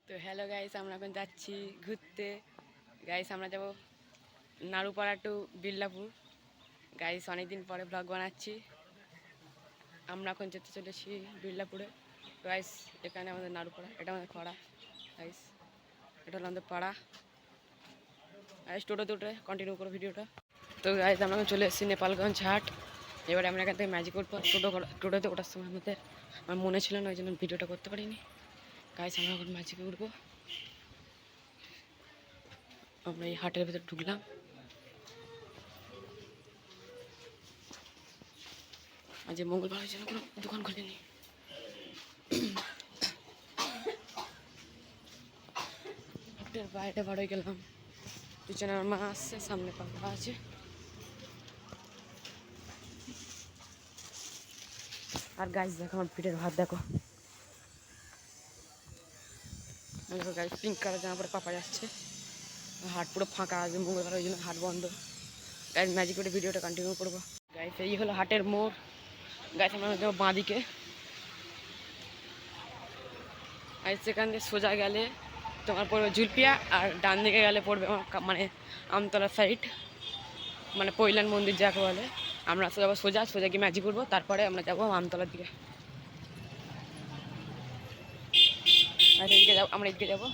তো hello guys, আমরা এখন যাচ্ছি ঘুরতে। গাইস আমরা যাব নাড়ুপাড়া টু বিল্লাপুর। গাইস অনেকদিন পরে ব্লগ বানাচ্ছি। আমরা এখন যেতে চলেছি বিল্লাপুরে। গাইস এখানে আমাদের নাড়ুপাড়া, এটা আমাদের পাড়া। গাইস এটা হলো আমাদের পাড়া। গাইস টোটোতে উঠে কন্টিনিউ করো ভিডিওটা। তো গাইস আমরা এখন চলে এসেছি নেপালগঞ্জ হাট। এবারে আমরা এখান থেকে ম্যাজিক করবো। টোটোতে ওঠার সময় আমার মনে ছিল না, ওই জন্য ভিডিওটা করতে পারিনি। গাইস আমরা এখন ম্যাজিকে উঠবো। আমরা এই হাটের ভেতর ঢুকলাম। আজ মঙ্গলবার হয়েছে না, কোনো দোকান খুলেনি। হাটের বাইরে বাড়ি গেলাম, পিছনে আমার মা আসছে, সামনে পাখা আছে। আর গাছ দেখো, আমার পিঠের ভাত দেখো। গাছ পিঙ্ক কালার জামা পরে পাপা যাচ্ছে। হাট পুরো ফাঁকা আছে, মঙ্গলবার ওই জন্য হাট বন্ধ। গাছ ম্যাজিক করে ভিডিওটা কন্টিনিউ করবো। গাছ এই হলো হাটের মোড়। গাছ আমরা যাবো বাঁদিকে। আর সেখান থেকে সোজা গেলে তোমার পড়বে জুলপিয়া, আর ডান দিকে গেলে পড়বে মানে আমতলা সাইড, মানে পৈলান মন্দির যাকে বলে। আমরা যাবো সোজা সোজা গিয়ে ম্যাজিক করবো, তারপরে আমরা যাবো আমতলার দিকে। আর এইদিকে যাবো, আমরা এইদিকে যাবো।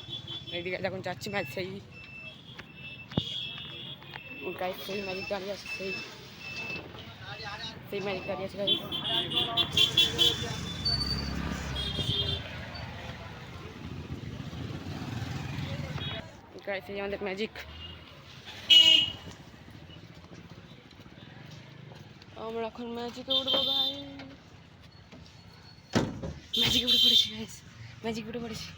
এইদিকে যখন যাচ্ছি ম্যাচ সেই গাইড, সেই ম্যাজিক গাড়ি আছে, সেই ম্যাজিক গাড়ি আছে গাড়ি। গাইড সেই আমাদের ম্যাজিক। আমরা এখন ম্যাজিকে উঠবো গাই। ম্যাজিকে উঠে পড়েছি গাইস, ম্যাজিকে উঠে পড়েছি।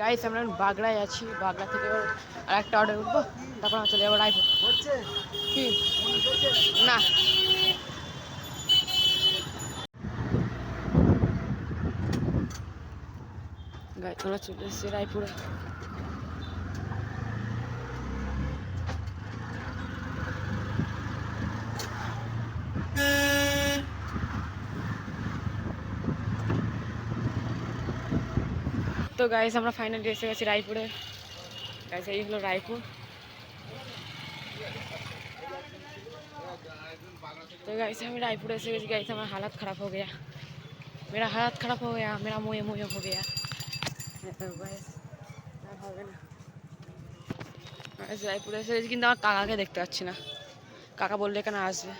গাইস আমরা বাগড়ায় আছি, বাগড়া থেকে আর একটা অর্ডার উঠবো, তারপর আমরা চলে যাবো রায়পুর। কি না গাইস আমরা চলে এসেছি রায়পুরে। তো গাইস আমরা ফাইনালি এসে গেছি রায়পুরে। গাইস এই হলো রায়পুর। तो गाइस हमें रायपुर ऐसे गाइस हमारा हालत ख़राब हो गया, मेरा हालत ख़राब हो गया, मेरा मुँह मुँह हो गया। রায়পুর এসে কিন্তু আমার কাকাকে দেখতে পাচ্ছি না। কাকা বললে এখানে আসবে,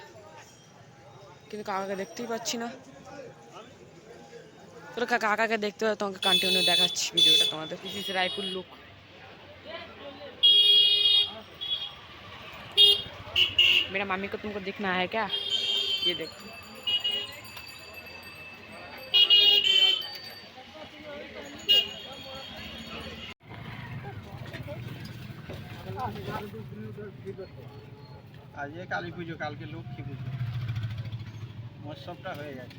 কিন্তু কাকাকে দেখতেই পাচ্ছি না। তো কাকাকে দেখতে হবে, তোমাকে কন্টিনিউ দেখাচ্ছি ভিডিওটা তোমাদের। This is Raipur look. मेरा मामी को तुमको दिखना है क्या? ये देखो। आज ये काली पूजो, काल के लक्ष्मी पूजो, महोत्सवटा হয়ে গেছে।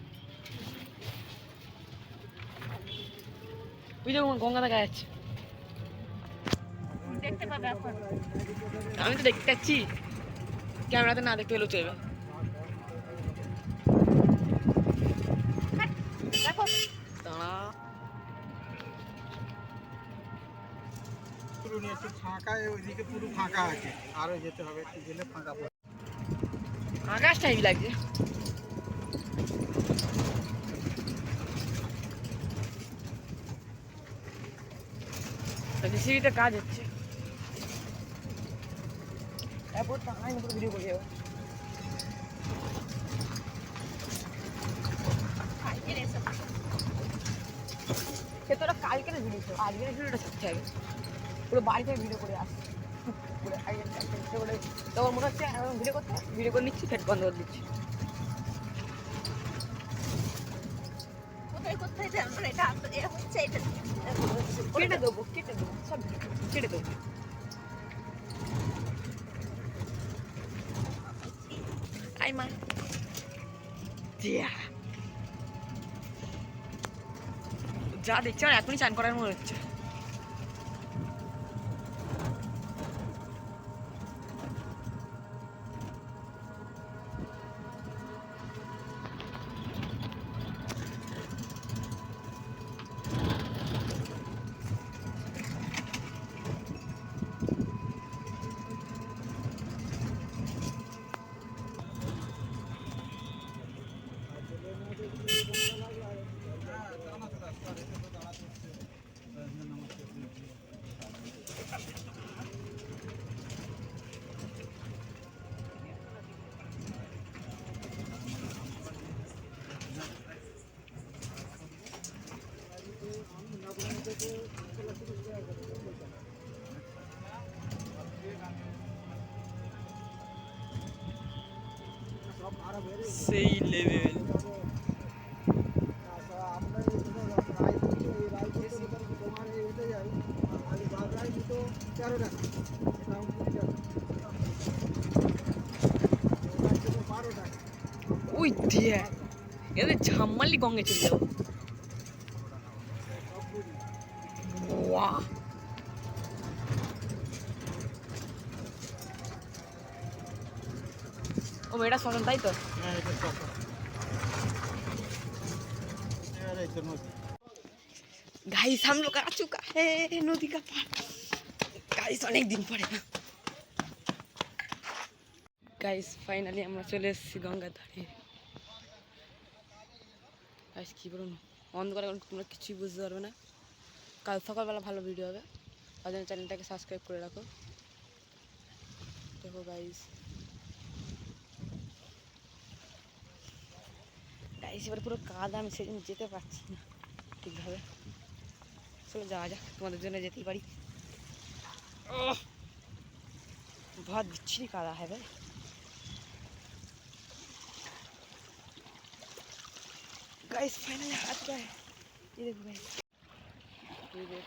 ওই যে গঙ্গা দেখা যাচ্ছে, দেখতে পাবে এখন। আমি তো দেখতে পাচ্ছি, ক্যামেরাতে না দেখতে পেলেও চলবে। দেখো দাঁড়া, পুরো নিয়ে একটু ফাঁকা, ওইদিকে পুরো ফাঁকা আছে, আরও যেতে হবে, একটু গেলে ফাঁকা পড়ে। আকাশটা হেভি লাগছে। জেসিবিতে কাজ হচ্ছে, তারপর টাকায় না ভিডিও করে যাবো। সে তো ওরা কালকে ভিডিও ছিল, আজকের ভিডিওটা ছাড়তে হবে। পুরো বাড়ি থেকে ভিডিও করে আসছে তখন মনে হচ্ছে ভিডিও করে নিচ্ছি, ফের বন্ধ করে দিচ্ছি। কেটে দেবো সব কেটে দেবো। আই মা যা দেখছি আর এখনই চান করার মনে হচ্ছে। সেই লেভেল ওই দিয়ে এদের ঝাম্মালি গঙ্গে চলে যাবো। ও মেয়েটা শোনেন তাই তো। गाइस हम लोग आ चुका है नदी का पार। गाइस अनेक दिन पड़े गाइस फाइनली আমরা চলে এসেছি গঙ্গার ধারে। গাইস কি বলুন অন্ধকারে তোমরা কিছুই বুঝতে পারবে না। কাল সকালবেলা ভালো ভিডিও হবে, তার জন্য চ্যানেলটাকে সাবস্ক্রাইব করে রাখো। দেখো গাইস গাইস এবার পুরো কাদা, আমি সেদিন যেতে পারছি না ঠিকভাবে। চলো যাওয়া যাক, তোমাদের জন্য যেতেই পারি। बहुत बिच्छी काला है भाई। गाइस फाइनली हाथ क्या है ये देखो भाई, ये देख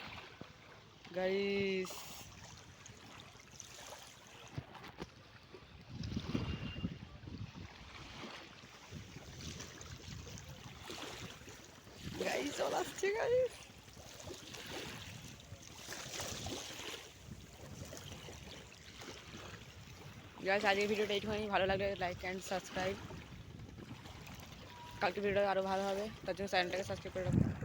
गाइस गाइस और अच्छे गाइस गाइस आज के ভিডিওটা এইটুকুই। ভালো লাগলে লাইক এন্ড সাবস্ক্রাইব। কালকে ভিডিওটা আরো ভালো হবে, তার জন্য চ্যানেলটাকে সাবস্ক্রাইব করে রাখুন।